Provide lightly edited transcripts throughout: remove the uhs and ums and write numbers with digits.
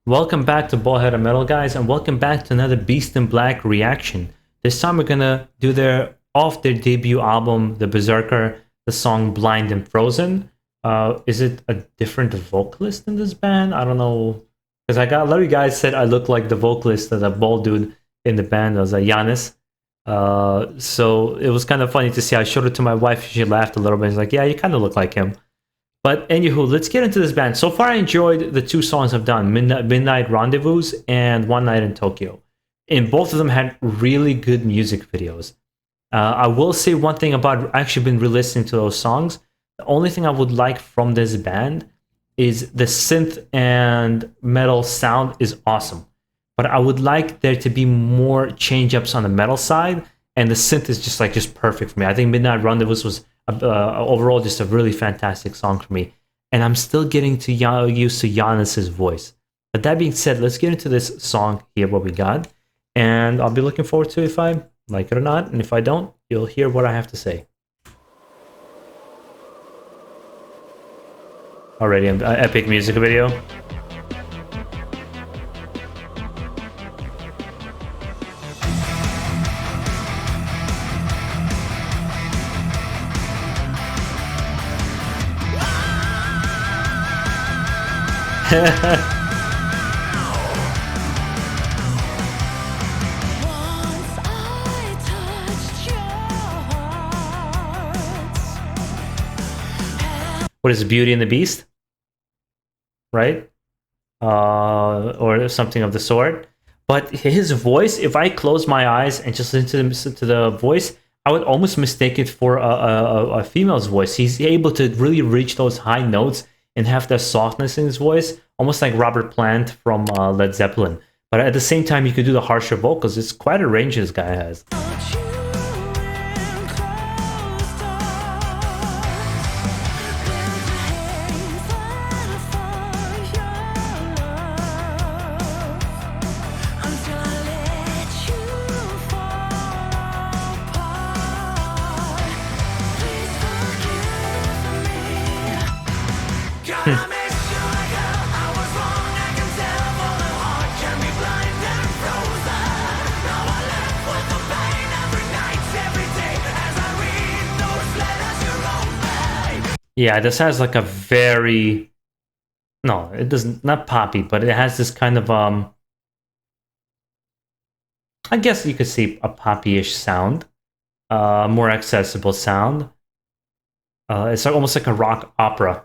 Welcome back to BaldHeaded Metal, guys, and welcome back to another Beast in Black reaction. This time we're gonna do their debut album, The Berserker, the song Blind and Frozen. Is it a different vocalist in this band? I don't know, because I got a lot of guys said I look like the vocalist of the bald dude in the band. I was like Giannis. So it was kind of funny to see. I showed it to my wife. She laughed a little bit. She's like, "Yeah, you kind of look like him." But anywho, let's get into this band. So far, I enjoyed the two songs I've done, Midnight Rendezvous and One Night in Tokyo. And both of them had really good music videos. I will say one thing about I've actually been re-listening to those songs. The only thing I would like from this band is the synth and metal sound is awesome. But I would like there to be more change-ups on the metal side, and the synth is just perfect for me. I think Midnight Rendezvous was overall just a really fantastic song for me, and I'm still getting to used to Giannis's voice. But that being said, let's get into this song here, what we got, and I'll be looking forward to if I like it or not, and if I don't, you'll hear what I have to say. Already an epic music video. What is Beauty and the Beast? Right? Or something of the sort. But his voice, if I close my eyes and just listen to the voice, I would almost mistake it for a female's voice. He's able to really reach those high notes and have that softness in his voice, almost like Robert Plant from Led Zeppelin. But at the same time, you could do the harsher vocals. It's quite a range this guy has. Yeah, this has like a very, no, it doesn't, not poppy, but it has this kind of I guess you could say a poppy-ish sound, more accessible sound. It's like, almost like a rock opera.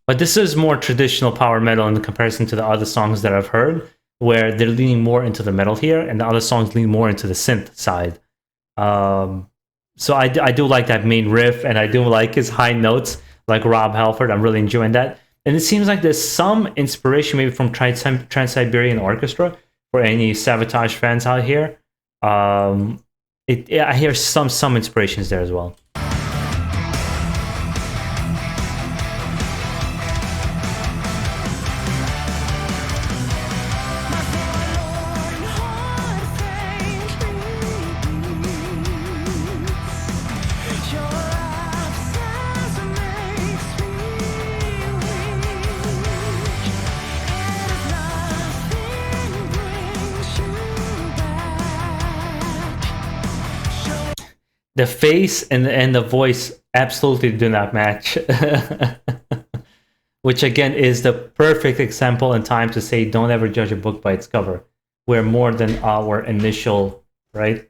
But this is more traditional power metal in comparison to the other songs that I've heard, where they're leaning more into the metal here, and the other songs lean more into the synth side. So I do like that main riff, and I do like his high notes, like Rob Halford. I'm really enjoying that. And it seems like there's some inspiration maybe from Trans-Siberian Orchestra, for any Sabotage fans out here. I hear some inspirations there as well. The face and the voice absolutely do not match. Which again is the perfect example and time to say don't ever judge a book by its cover. We're more than our initial, right?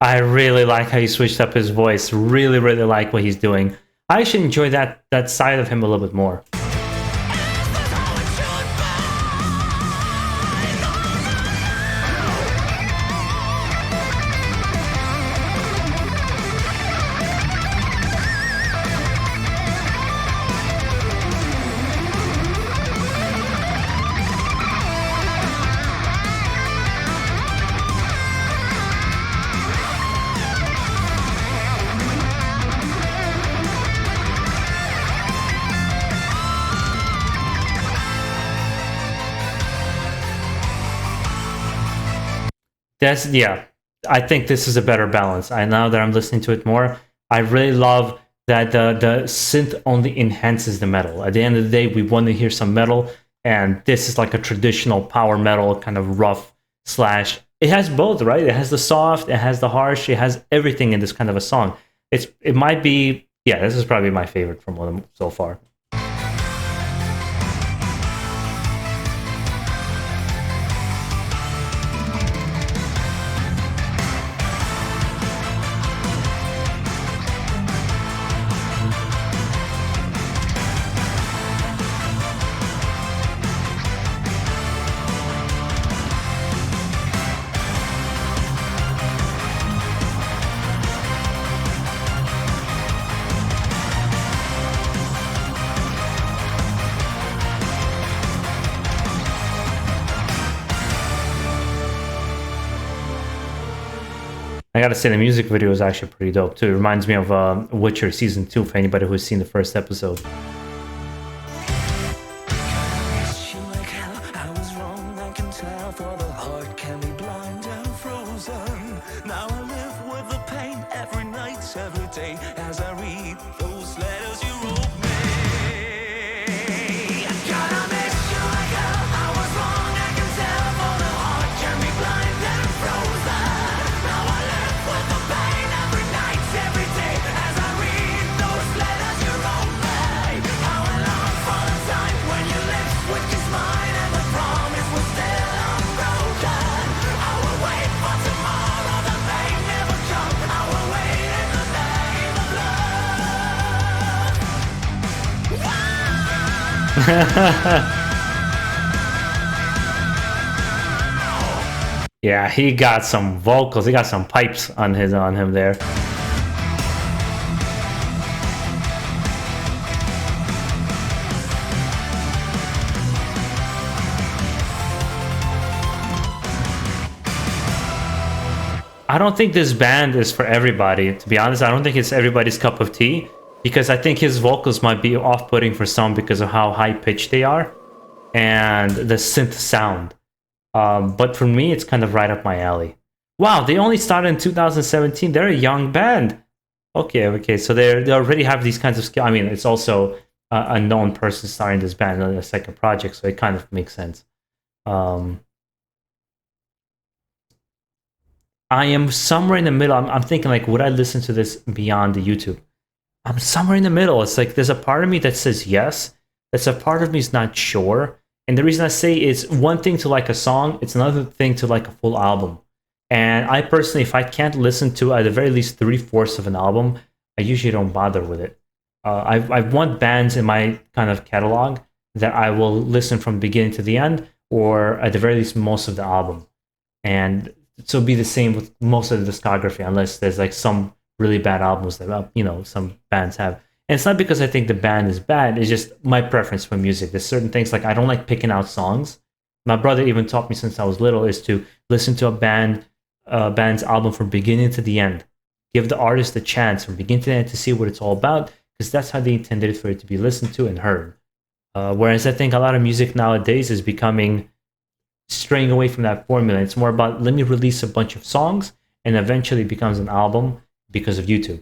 I really like how he switched up his voice. Really, really like what he's doing. I actually enjoy that side of him a little bit more. That's yeah. I think this is a better balance. I now that I'm listening to it more, I really love that the synth only enhances the metal. At the end of the day, we want to hear some metal, and this is like a traditional power metal kind of rough slash. It has both, right? It has the soft, it has the harsh, it has everything in this kind of a song. It might be yeah. This is probably my favorite from all of them so far. I gotta say, the music video is actually pretty dope too. It reminds me of Witcher Season 2 for anybody who's seen the first episode. Yeah, he got some vocals. He got some pipes on him there. I don't think this band is for everybody. To be honest, I don't think it's everybody's cup of tea, because I think his vocals might be off-putting for some because of how high-pitched they are and the synth sound. But for me, it's kind of right up my alley. Wow, they only started in 2017. They're a young band. Okay, so they already have these kinds of skills. I mean, it's also a known person starting this band on a second project, so it kind of makes sense. I am somewhere in the middle. I'm thinking, like, would I listen to this beyond the YouTube? I'm somewhere in the middle. It's like there's a part of me that says yes. There's a part of me is not sure. And the reason I say it's one thing to like a song, it's another thing to like a full album. And I personally, if I can't listen to at the very least 3/4 of an album, I usually don't bother with it. I want bands in my kind of catalog that I will listen from beginning to the end, or at the very least most of the album. And so be the same with most of the discography, unless there's like some really bad albums that some bands have. And it's not because I think the band is bad, it's just my preference for music. There's certain things, like I don't like picking out songs. My brother even taught me since I was little is to listen to a band's album from beginning to the end. Give the artist a chance from beginning to the end to see what it's all about, because that's how they intended for it to be listened to and heard. Whereas I think a lot of music nowadays is straying away from that formula. It's more about, let me release a bunch of songs and eventually it becomes an album because of YouTube.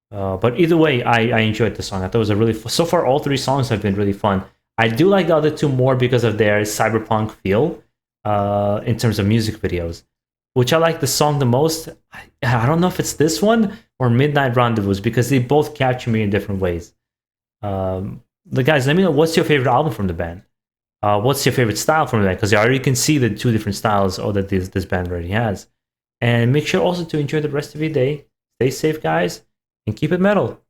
But either way, I enjoyed the song. I thought it was a really so far all 3 songs have been really fun. I do like the other 2 more because of their cyberpunk feel in terms of music videos. Which I like the song the most. I don't know if it's this one or Midnight Rendezvous, because they both capture me in different ways. The guys, let me know, what's your favorite album from the band? What's your favorite style from the band? Because I already can see the 2 different styles that this band already has. And make sure also to enjoy the rest of your day. Stay safe, guys, and keep it metal.